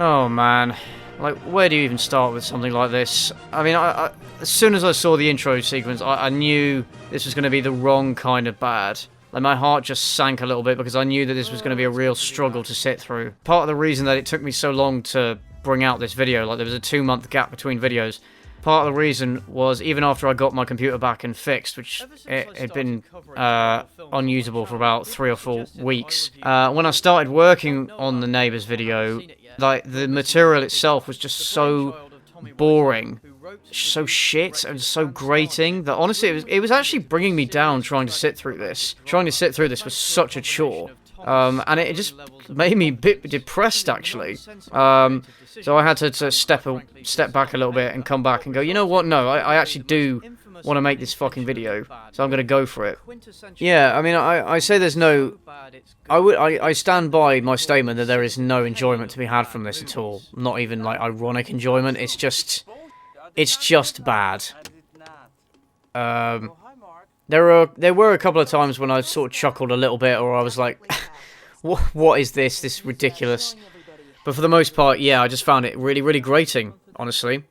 Oh man, like where do you even start with something like this? I mean, as soon as I saw the intro sequence, I knew this was going to be the wrong kind of bad. Like my heart just sank a little bit because I knew that this was going to be a real struggle to sit through. Part of the reason that it took me so long to bring out this video, like there was a 2-month gap between videos, part of the reason was even after I got my computer back and fixed, which it had been unusable for about 3 or 4 weeks. When I started working on the Neighbours video, like the material itself was just so boring, so shit and so grating that honestly it was actually bringing me down trying to sit through this. Trying to sit through this was such a chore. And it just made me a bit depressed, actually. So I had to step back a little bit and come back and go, you know what? No, I actually do want to make this fucking video, so I'm going to go for it. Yeah, I mean, I say there's no... I stand by my statement that there is no enjoyment to be had from this at all. Not even, like, ironic enjoyment. It's just bad. There were a couple of times when I sort of chuckled a little bit, or I was like, what is this? This is ridiculous. But for the most part, yeah, I just found it really, really grating, honestly.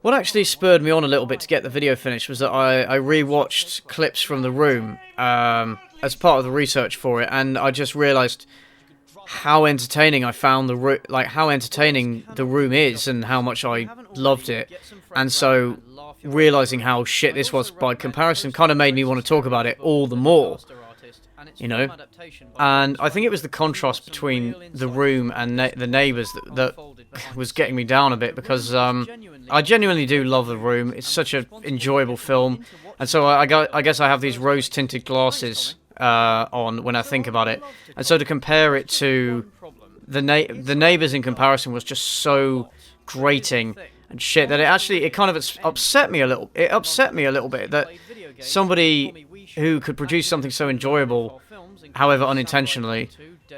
What actually spurred me on a little bit to get the video finished was that I re-watched clips from The Room as part of the research for it, and I just realised how entertaining I found how entertaining The Room is, and how much I loved it. And so realising how shit this was by comparison kind of made me want to talk about it all the more, you know. And I think it was the contrast between The Room and The Neighbours that was getting me down a bit, because I genuinely do love The Room. It's such an enjoyable film, and so I guess I have these rose-tinted glasses on when I think about it. And so to compare it to The Neighbours in comparison was just so grating and shit that it kind of upset me a little. It upset me a little bit that somebody who could produce something so enjoyable, however unintentionally,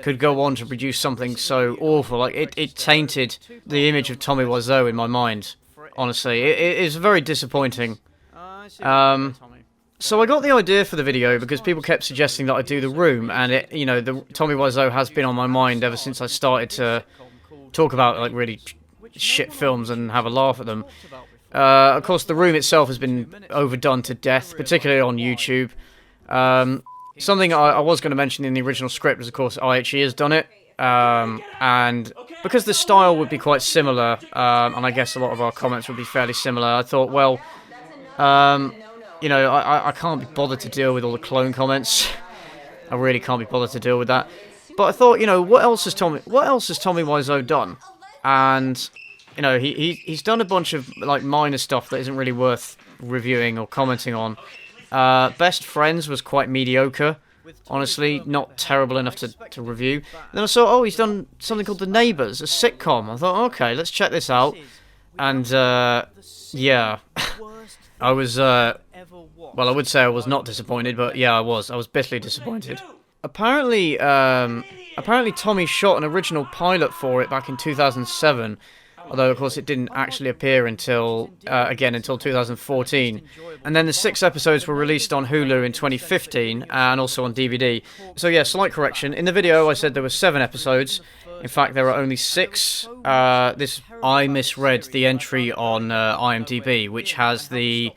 could go on to produce something so awful. Like it tainted the image of Tommy Wiseau in my mind. Honestly, it is very disappointing. So I got the idea for the video because people kept suggesting that I do The Room, and Tommy Wiseau has been on my mind ever since I started to talk about like really shit films and have a laugh at them. Of course, The Room itself has been overdone to death, particularly on YouTube. Something I was going to mention in the original script was, of course, IHE has done it. And because the style would be quite similar, and I guess a lot of our comments would be fairly similar, I thought, well, I can't be bothered to deal with all the clone comments. I really can't be bothered to deal with that. But I thought, what else has Tommy Wiseau done? And he's done a bunch of like minor stuff that isn't really worth reviewing or commenting on. Best Friends was quite mediocre, honestly, not terrible enough to review. And then I saw, he's done something called The Neighbours, a sitcom. I thought, okay, let's check this out. And yeah, I was I would say I was not disappointed, but yeah, I was bitterly disappointed. Apparently Tommy shot an original pilot for it back in 2007. Although, of course, it didn't actually appear until 2014. And then the 6 episodes were released on Hulu in 2015, and also on DVD. So yeah, slight correction. In the video, I said there were 7 episodes. In fact, there are only 6. I misread the entry on IMDb, which has the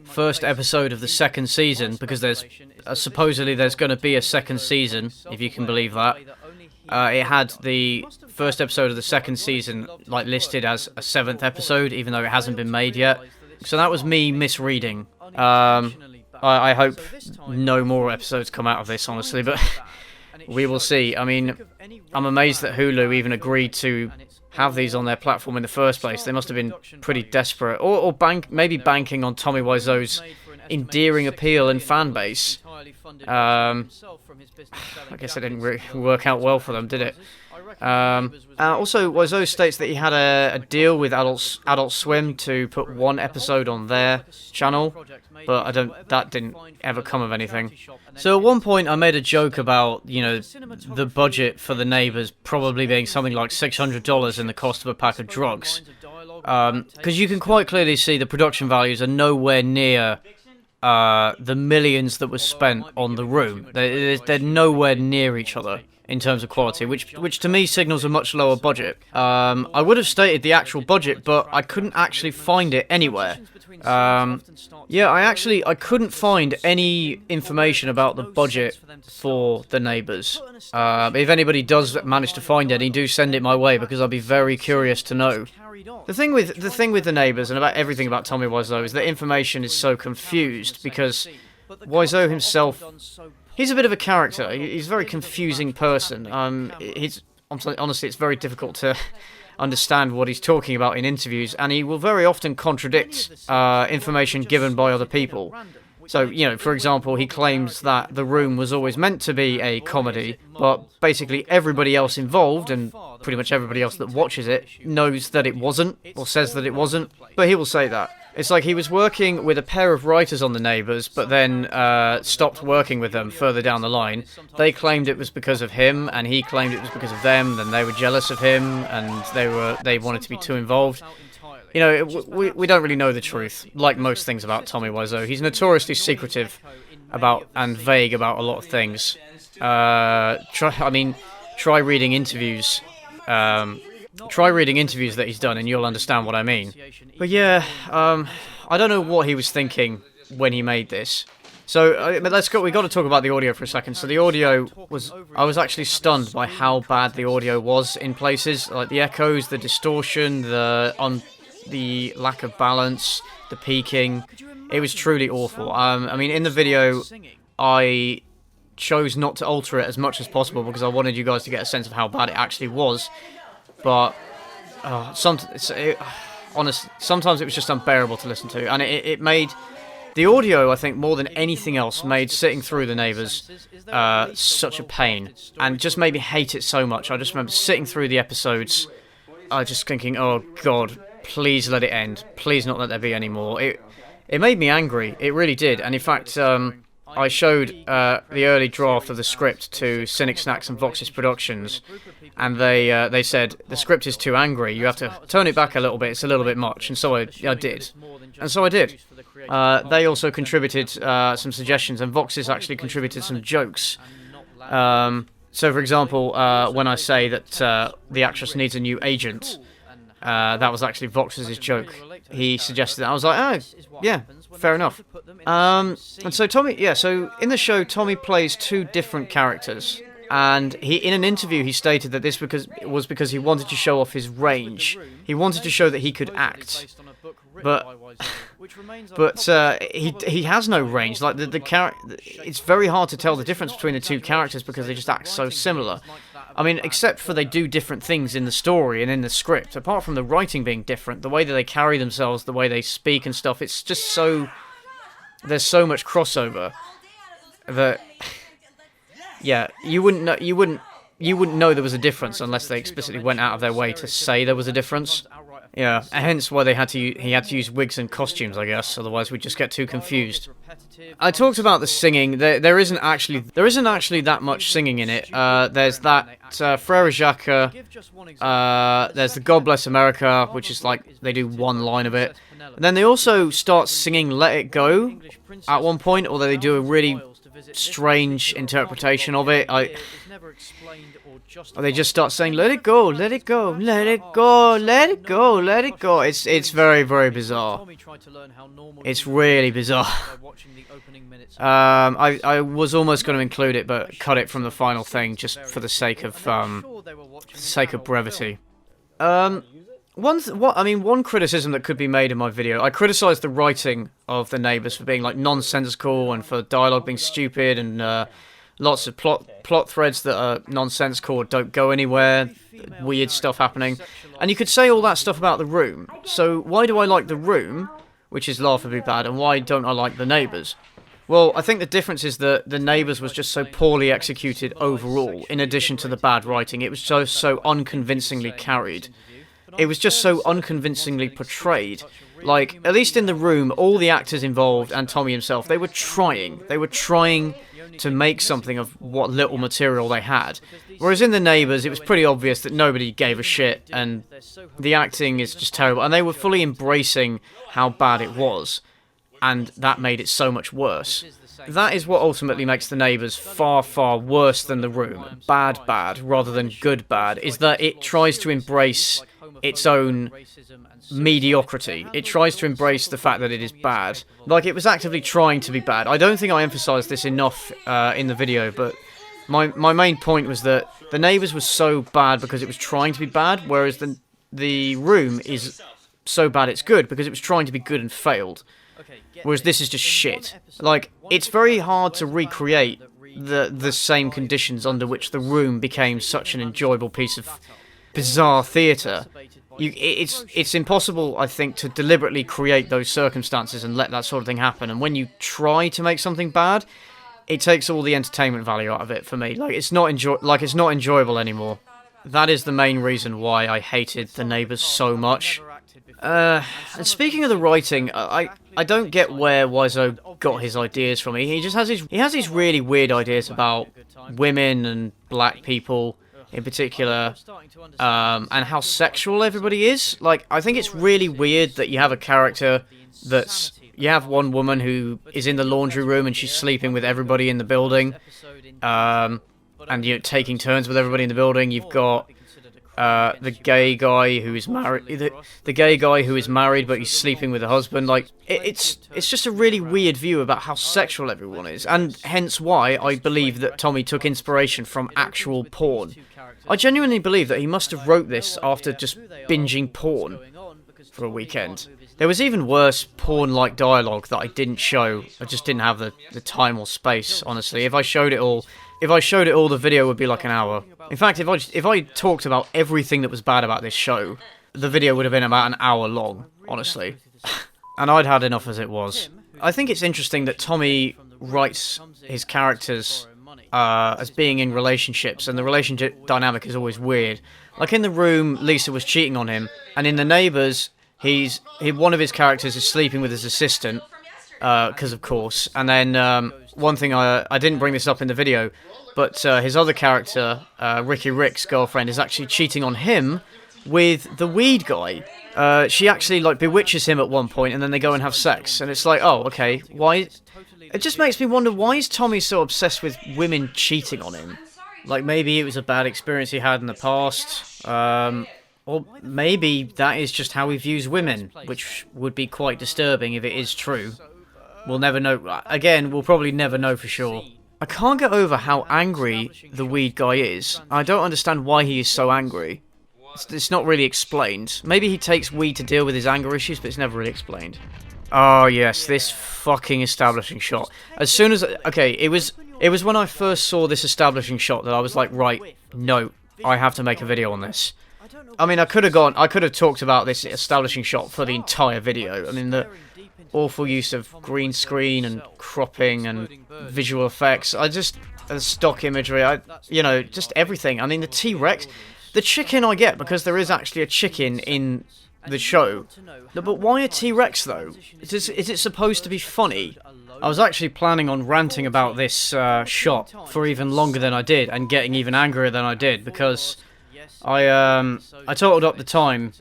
first episode of the 2nd season, because there's supposedly there's going to be a 2nd season, if you can believe that. It had the first episode of the 2nd season like listed as a 7th episode, even though it hasn't been made yet. So that was me misreading. I hope no more episodes come out of this, honestly, but we will see. I mean, I'm amazed that Hulu even agreed to have these on their platform in the first place. They must have been pretty desperate, or maybe banking on Tommy Wiseau's endearing appeal and fan base. I guess it didn't really work out well for them, did it? Also, Wiseau states that he had a deal with Adult Swim to put 1 episode on their channel, but that didn't ever come of anything. So at one point I made a joke about, the budget for The Neighbours probably being something like $600 in the cost of a pack of drugs. Because you can quite clearly see the production values are nowhere near the millions that was spent on The Room. They're nowhere near each other. in terms of quality, which to me signals a much lower budget. I would have stated the actual budget, but I couldn't actually find it anywhere. Yeah, I couldn't find any information about the budget for The Neighbours. If anybody does manage to find any, do send it my way, because I'd be very curious to know. The thing with The Neighbours and about everything about Tommy Wiseau is that information is so confused, because Wiseau himself, he's a bit of a character. He's a very confusing person. Honestly, it's very difficult to understand what he's talking about in interviews, and he will very often contradict information given by other people. So, for example, he claims that The Room was always meant to be a comedy, but basically everybody else involved, and pretty much everybody else that watches it, knows that it wasn't, or says that it wasn't, but he will say that. It's like he was working with a pair of writers on The Neighbours, but then stopped working with them further down the line. They claimed it was because of him, and he claimed it was because of them, then they were jealous of him, and they wanted to be too involved. We don't really know the truth, like most things about Tommy Wiseau. He's notoriously secretive about and vague about a lot of things. Try reading interviews. Try reading interviews that he's done, and you'll understand what I mean. But yeah, I don't know what he was thinking when he made this. So we got to talk about the audio for a second. So the audio I was actually stunned by how bad the audio was in places, like the echoes, the distortion, the lack of balance, the peaking. It was truly awful. In the video, I chose not to alter it as much as possible because I wanted you guys to get a sense of how bad it actually was. But sometimes it was just unbearable to listen to, and it made the audio, I think, more than anything else, made sitting through The Neighbours such a pain, and just made me hate it so much. I just remember sitting through the episodes, just thinking, oh God, please let it end. Please not let there be any more. It made me angry. It really did. And in fact, I showed the early draft of the script to Cynic Snacks and Vox's Productions, and they said, the script is too angry, you have to tone it back a little bit, it's a little bit much, and so I did. And so I did. They also contributed some suggestions, and Vox's actually contributed some jokes. So, for example, when I say that the actress needs a new agent, that was actually Vox's joke. He suggested that. I was like, oh, yeah, fair enough. And so so in the show, Tommy plays two different characters. And in an interview, he stated that this was because he wanted to show off his range. He wanted to show that he could act. But he has no range. Like the character, it's very hard to tell the difference between the two characters because they just act so similar. Except for they do different things in the story and in the script. Apart from the writing being different, the way that they carry themselves, the way they speak and stuff, it's just so... There's so much crossover that... Yeah, you wouldn't know there was a difference unless they explicitly went out of their way to say there was a difference. Yeah, hence why he had to use wigs and costumes, I guess. Otherwise, we'd just get too confused. I talked about the singing. There isn't actually that much singing in it. There's that Frere Jacques. There's the God Bless America, which is like they do one line of it. And then they also start singing Let It Go at one point, although they do a really strange interpretation of it. They just start saying, let it go, let it go, let it go, let it go, let it go. It's very, very bizarre. It's really bizarre. I was almost going to include it, but cut it from the final thing just for the sake of brevity. One criticism that could be made in my video, I criticised the writing of The Neighbours for being like nonsensical and for dialogue being stupid and lots of plot threads that are nonsensical or don't go anywhere, weird stuff happening. And you could say all that stuff about The Room. So why do I like The Room, which is laughably bad, and why don't I like The Neighbours? Well, I think the difference is that The Neighbours was just so poorly executed overall, in addition to the bad writing. It was so unconvincingly carried. It was just so unconvincingly portrayed. Like, at least in The Room, all the actors involved and Tommy himself, they were trying to make something of what little material they had. Whereas in The Neighbours, it was pretty obvious that nobody gave a shit, and the acting is just terrible. And they were fully embracing how bad it was, and that made it so much worse. that is what ultimately makes The Neighbours far, far worse than The Room. Bad, bad, rather than good, bad, is that it tries to embrace its own mediocrity. It tries to embrace the fact that it is bad. Like, it was actively trying to be bad. I don't think I emphasised this enough in the video, but my main point was that The Neighbours was so bad because it was trying to be bad, whereas the Room is so bad it's good because it was trying to be good and failed. Whereas this is just shit. Like, it's very hard to recreate the same conditions under which The Room became such an enjoyable piece of bizarre theatre. It's impossible, I think, to deliberately create those circumstances and let that sort of thing happen. And when you try to make something bad, it takes all the entertainment value out of it for me. Like, it's not enjoyable anymore. That is the main reason why I hated The Neighbours so much. And speaking of the writing, I don't get where Wiseau got his ideas from. He just has these really weird ideas about women and black people in particular, and how sexual everybody is. Like, I think it's really weird that you have a character you have one woman who is in the laundry room and she's sleeping with everybody in the building, and you're taking turns with everybody in the building. You've got the gay guy who is married, the gay guy who is married but he's sleeping with a husband. Like, it's just a really weird view about how sexual everyone is, and hence why I believe that Tommy took inspiration from actual porn. I genuinely believe that he must have wrote this after just binging porn for a weekend. There was even worse porn-like dialogue that I didn't show. I just didn't have the time or space, honestly. If I showed it all, the video would be like an hour. In fact, if I talked about everything that was bad about this show, the video would have been about an hour long, honestly. And I'd had enough as it was. I think it's interesting that Tommy writes his characters as being in relationships, and the relationship dynamic is always weird. Like, in The Room, Lisa was cheating on him, and in The Neighbours, one of his characters is sleeping with his assistant, because of course. And then one thing, I didn't bring this up in the video, but his other character, Ricky Rick's girlfriend, is actually cheating on him with the weed guy. She actually, like, bewitches him at one point, and then they go and have sex, and it's like, oh, okay, why? It just makes me wonder, why is Tommy so obsessed with women cheating on him? Like, maybe it was a bad experience he had in the past, or maybe that is just how he views women, which would be quite disturbing if it is true. We'll never know. Again, we'll probably never know for sure. I can't get over how angry the weed guy is. I don't understand why he is so angry. It's not really explained. Maybe he takes weed to deal with his anger issues, but it's never really explained. Oh yes, this fucking establishing shot. As soon as... Okay, it was when I first saw this establishing shot that I was like, right, no, I have to make a video on this. I mean, I could have talked about this establishing shot for the entire video. I mean, the awful use of green screen and cropping and visual effects. Stock imagery, just everything. I mean, the T-Rex, the chicken I get, because there is actually a chicken in the show. No, but why a T-Rex, though? Is it supposed to be funny? I was actually planning on ranting about this shot for even longer than I did, and getting even angrier than I did, because I totaled up the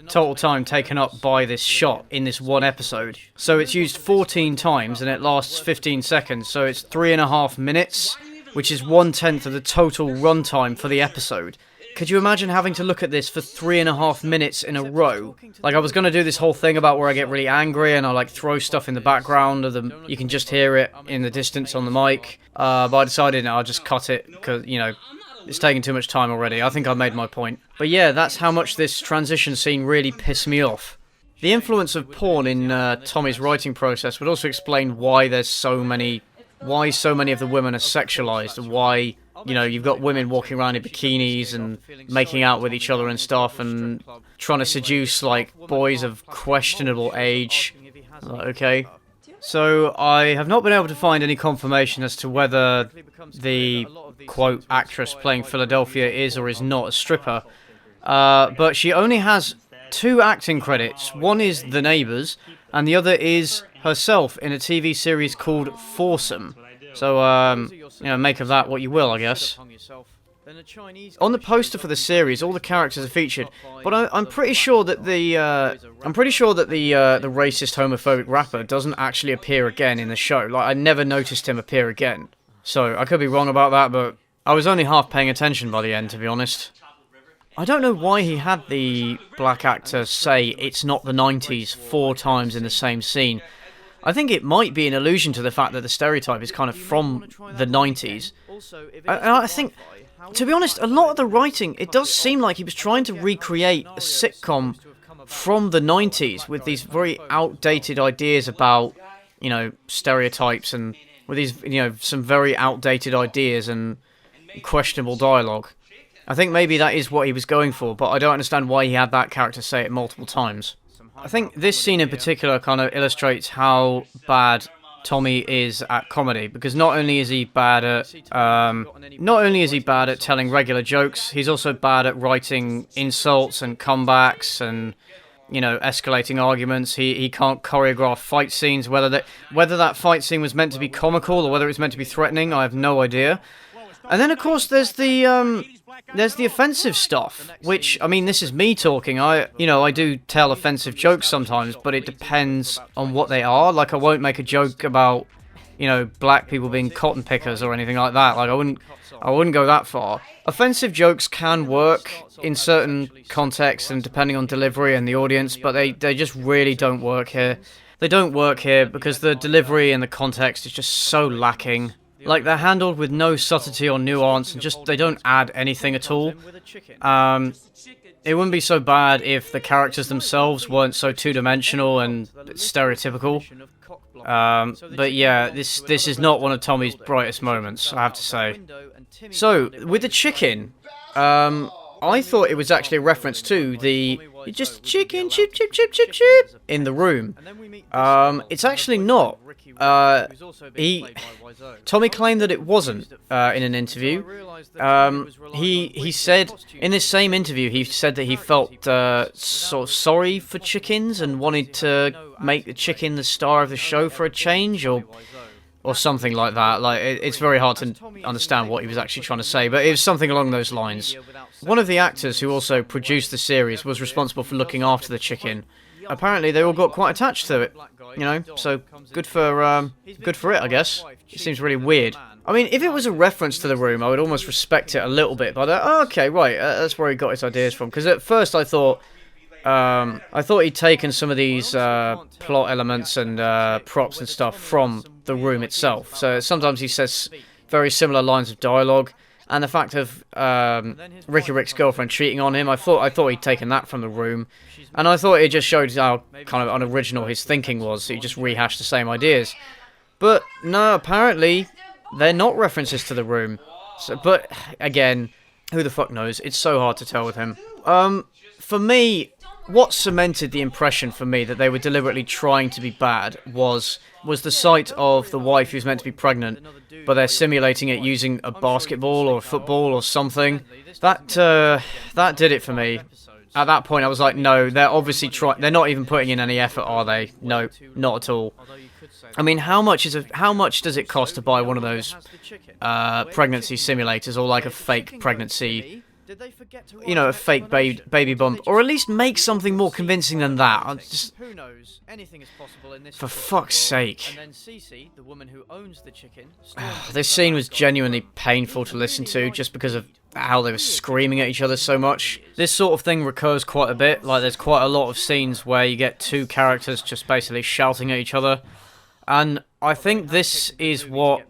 total time taken up by this shot in this one episode. So it's used 14 times, and it lasts 15 seconds, so it's 3.5 minutes, which is 1/10 of the total runtime for the episode. Could you imagine having to look at this for 3.5 minutes in a row? Like, I was going to do this whole thing about where I get really angry and I, like, throw stuff in the background of them. You can just hear it in the distance on the mic. But I decided I'll just cut it because, it's taking too much time already. I think I made my point. But yeah, that's how much this transition scene really pissed me off. The influence of porn in Tommy's writing process would also explain why so many of the women are sexualized, and why... you've got women walking around in bikinis and making out with each other and stuff, and trying to seduce, like, boys of questionable age. Okay. So, I have not been able to find any confirmation as to whether the, quote, actress playing Philadelphia is or is not a stripper. But she only has 2 acting credits. One is The Neighbours, and the other is herself in a TV series called Foursome. So, make of that what you will, I guess. On the poster for the series, all the characters are featured, but I'm pretty sure that the racist, homophobic rapper doesn't actually appear again in the show. Like, I never noticed him appear again. So I could be wrong about that, but I was only half paying attention by the end, to be honest. I don't know why he had the black actor say it's not the 90s 4 times in the same scene. I think it might be an allusion to the fact that the stereotype is kind of from the 90s. And I think, to be honest, a lot of the writing, it does seem like he was trying to recreate a sitcom from the 90s with these very outdated ideas about, you know, stereotypes, and with these, you know, some very outdated ideas and questionable dialogue. I think maybe that is what he was going for, but I don't understand why he had that character say it multiple times. I think this scene in particular kind of illustrates how bad Tommy is at comedy, because not only is he bad at telling regular jokes, he's also bad at writing insults and comebacks and, you know, escalating arguments. He can't choreograph fight scenes. Whether that fight scene was meant to be comical or whether it was meant to be threatening, I have no idea. And then, of course, there's the offensive stuff, which, I mean, this is me talking. I do tell offensive jokes sometimes, but it depends on what they are. Like, I won't make a joke about, you know, black people being cotton pickers or anything like that. Like, I wouldn't go that far. Offensive jokes can work in certain contexts and depending on delivery and the audience, but they just really don't work here. They don't work here because the delivery and the context is just so lacking. Like, they're handled with no subtlety or nuance, and just, they don't add anything at all. It wouldn't be so bad if the characters themselves weren't so two-dimensional and stereotypical. But yeah, this is not one of Tommy's brightest moments, I have to say. So, with the chicken, I thought it was actually a reference to the just chicken, chip, chip, chip, chip, chip in the room. It's actually not. Tommy claimed that it wasn't in an interview. He said in this same interview, he said that he felt sort of sorry for chickens and wanted to make the chicken the star of the show for a change, or something like that. Like, it's very hard to understand what he was actually trying to say, but it was something along those lines. One of the actors who also produced the series was responsible for looking after the chicken. Apparently, they all got quite attached to it, you know. So good for it, I guess. It seems really weird. I mean, if it was a reference to the room, I would almost respect it a little bit. But okay, right, that's where he got his ideas from. Because at first, I thought he'd taken some of these plot elements and props and stuff from the room itself. So sometimes he says very similar lines of dialogue, and the fact of Ricky Rick's girlfriend cheating on him, I thought he'd taken that from the room, and I thought it just showed how kind of unoriginal his thinking was. He just rehashed the same ideas. But no, apparently they're not references to the room. So, but again, who the fuck knows? It's so hard to tell with him. For me, what cemented the impression for me that they were deliberately trying to be bad was the sight of the wife who's meant to be pregnant, but they're simulating it using a basketball or a football or something. That did it for me. At that point, I was like, no, they're obviously they're not even putting in any effort, are they? No, not at all. I mean, how much does it cost to buy one of those pregnancy simulators, or like a fake pregnancy? You know, a fake baby bump, or at least make something more convincing than that. Just, for fuck's sake. This scene was genuinely painful to listen to, just because of how they were screaming at each other so much. This sort of thing recurs quite a bit. Like, there's quite a lot of scenes where you get two characters just basically shouting at each other. And I think this is what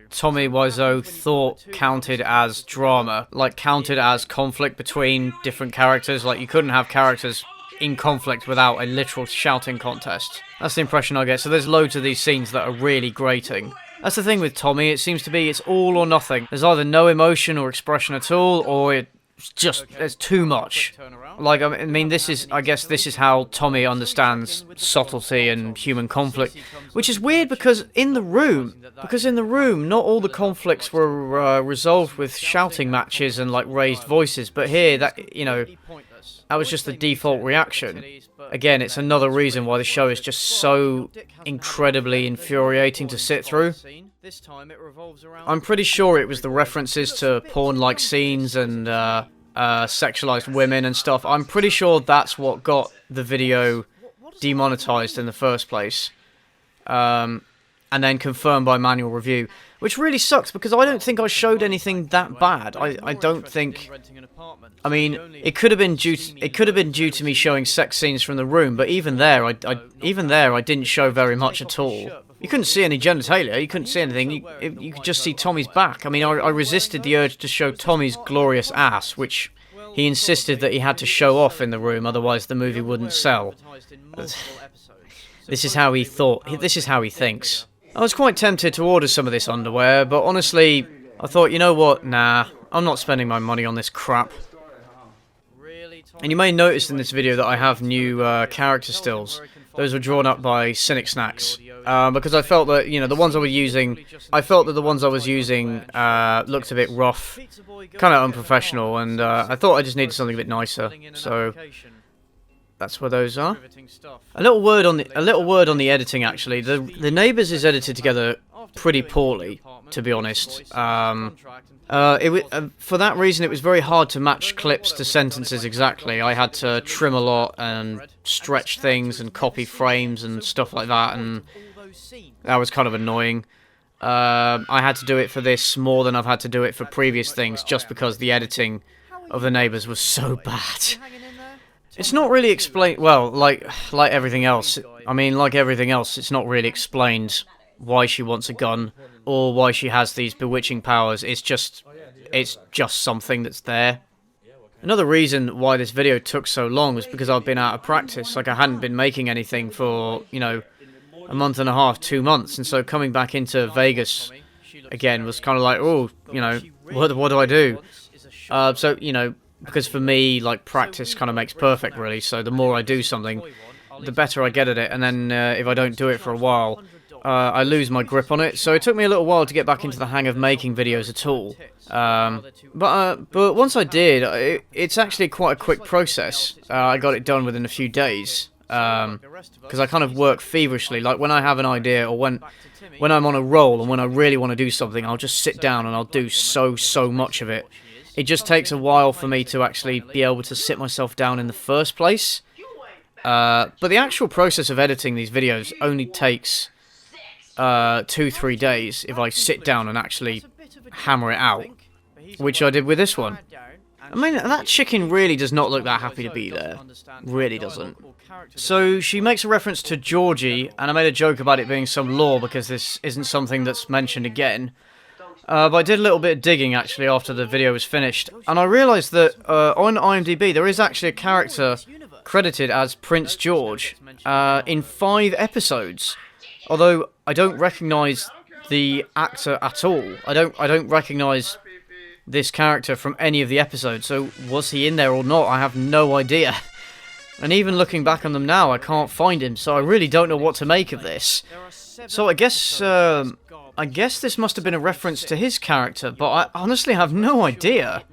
Tommy Wiseau thought counted as drama, like counted as conflict between different characters. Like, you couldn't have characters in conflict without a literal shouting contest. That's the impression I get. So there's loads of these scenes that are really grating. That's the thing with Tommy, it seems to be it's all or nothing. There's either no emotion or expression at all, or it's just, there's too much. Like, I mean, I guess this is how Tommy understands subtlety and human conflict, which is weird because in the room, not all the conflicts were resolved with shouting matches and like raised voices, but here, that, you know, That was just the default reaction. Again, it's another reason why the show is just so incredibly infuriating to sit through. I'm pretty sure it was the references to porn-like scenes and sexualized women and stuff. I'm pretty sure that's what got the video demonetized in the first place. And then confirmed by manual review, which really sucks because I don't think I showed anything that bad. I don't think. I mean, it could have been due to me showing sex scenes from the room, but even there, I didn't show very much at all. You couldn't see any genitalia. You couldn't see anything. You could just see Tommy's back. I mean, I resisted the urge to show Tommy's glorious ass, which he insisted that he had to show off in the room, otherwise the movie wouldn't sell. This is how he thought. This is how he thinks. I was quite tempted to order some of this underwear, but honestly, I thought, you know what, nah, I'm not spending my money on this crap. And you may notice in this video that I have new character stills. Those were drawn up by Cynic Snacks, because I felt that, you know, the ones I was using, looked a bit rough, kind of unprofessional, and I thought I just needed something a bit nicer, so that's where those are. A little word on the editing. Actually, the Neighbours is edited together pretty poorly, to be honest. For that reason, it was very hard to match clips to sentences exactly. I had to trim a lot and stretch things and copy frames and stuff like that, and that was kind of annoying. I had to do it for this more than I've had to do it for previous things, just because the editing of the Neighbours was so bad. It's not really explained, well, like everything else. I mean, like everything else, it's not really explained why she wants a gun or why she has these bewitching powers. It's just something that's there. Another reason why this video took so long was because I've been out of practice. Like, I hadn't been making anything for, you know, a month and a half, 2 months, and so coming back into Vegas again was kind of like, oh, you know, what do I do? So, you know, because for me, like, practice kind of makes perfect, really, so the more I do something, the better I get at it, and then if I don't do it for a while, I lose my grip on it, so it took me a little while to get back into the hang of making videos at all. But once I did, it's actually quite a quick process. I got it done within a few days, because I kind of work feverishly. Like, when I have an idea, or when I'm on a roll, and when I really want to do something, I'll just sit down and I'll do so much of it. It just takes a while for me to actually be able to sit myself down in the first place. But the actual process of editing these videos only takes 2-3 days if I sit down and actually hammer it out, which I did with this one. I mean, that chicken really does not look that happy to be there. Really doesn't. So she makes a reference to Georgie, and I made a joke about it being some lore because this isn't something that's mentioned again. But I did a little bit of digging, actually, after the video was finished, and I realised that on IMDb there is actually a character credited as Prince George in 5 episodes. Although I don't recognise the actor at all. I don't recognise this character from any of the episodes, so was he in there or not? I have no idea. And even looking back on them now, I can't find him, so I really don't know what to make of this. So I guess this must have been a reference to his character, but I honestly have no idea.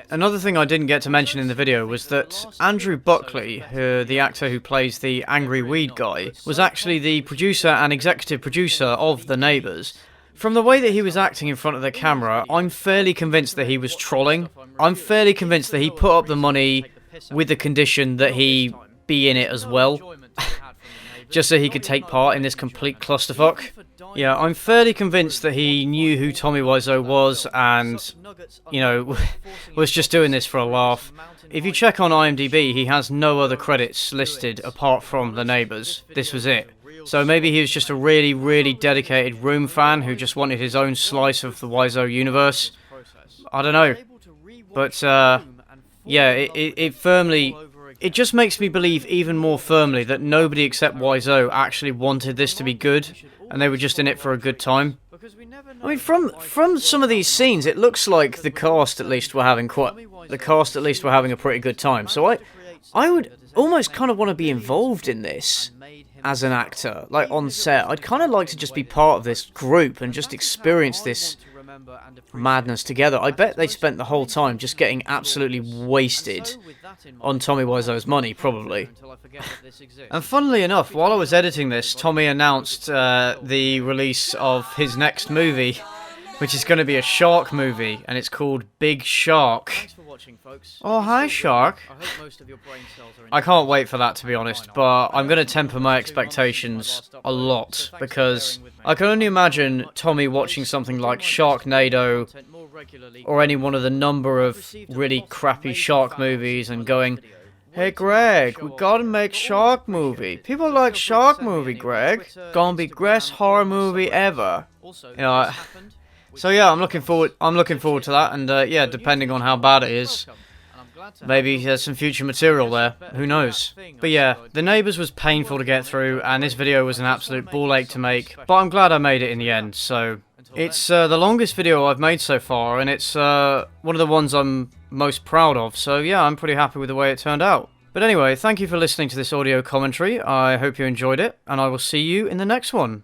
Another thing I didn't get to mention in the video was that Andrew Buckley, the actor who plays the angry weed guy, was actually the producer and executive producer of The Neighbours. From the way that he was acting in front of the camera, I'm fairly convinced that he was trolling. I'm fairly convinced that he put up the money with the condition that he be in it as well, just so he could take part in this complete clusterfuck. Yeah, I'm fairly convinced that he knew who Tommy Wiseau was and, you know, was just doing this for a laugh. If you check on IMDb, he has no other credits listed apart from The Neighbours. This was it. So maybe he was just a really dedicated Room fan who just wanted his own slice of the Wiseau universe. I don't know. But, yeah, it just makes me believe even more firmly that nobody except Wiseau actually wanted this to be good, and they were just in it for a good time. I mean, from some of these scenes, it looks like the cast at least were having a pretty good time. So I would almost kind of want to be involved in this as an actor, like on set. I'd kind of like to just be part of this group and just experience this madness together. I bet they spent the whole time just getting absolutely wasted on Tommy Wiseau's money, probably. And funnily enough, while I was editing this, Tommy announced the release of his next movie, which is going to be a shark movie, and it's called Big Shark. Thanks for watching, folks. Oh, hi, Shark. I hope most of your brain cells are in. I can't wait for that, to be honest, but I'm going to temper my expectations a lot, because I can only imagine Tommy watching something like Sharknado, or any one of the number of really crappy shark movies, and going, "Hey Greg, we gotta make shark movie. People like shark movie, Greg. Gonna be best horror movie ever." You know, so yeah, I'm looking forward to that, and yeah, depending on how bad it is, maybe there's some future material there. Who knows? But yeah, The Neighbours was painful to get through, and this video was an absolute ball ache to make. But I'm glad I made it in the end. So it's the longest video I've made so far, and it's one of the ones I'm most proud of. So yeah, I'm pretty happy with the way it turned out. But anyway, thank you for listening to this audio commentary. I hope you enjoyed it, and I will see you in the next one.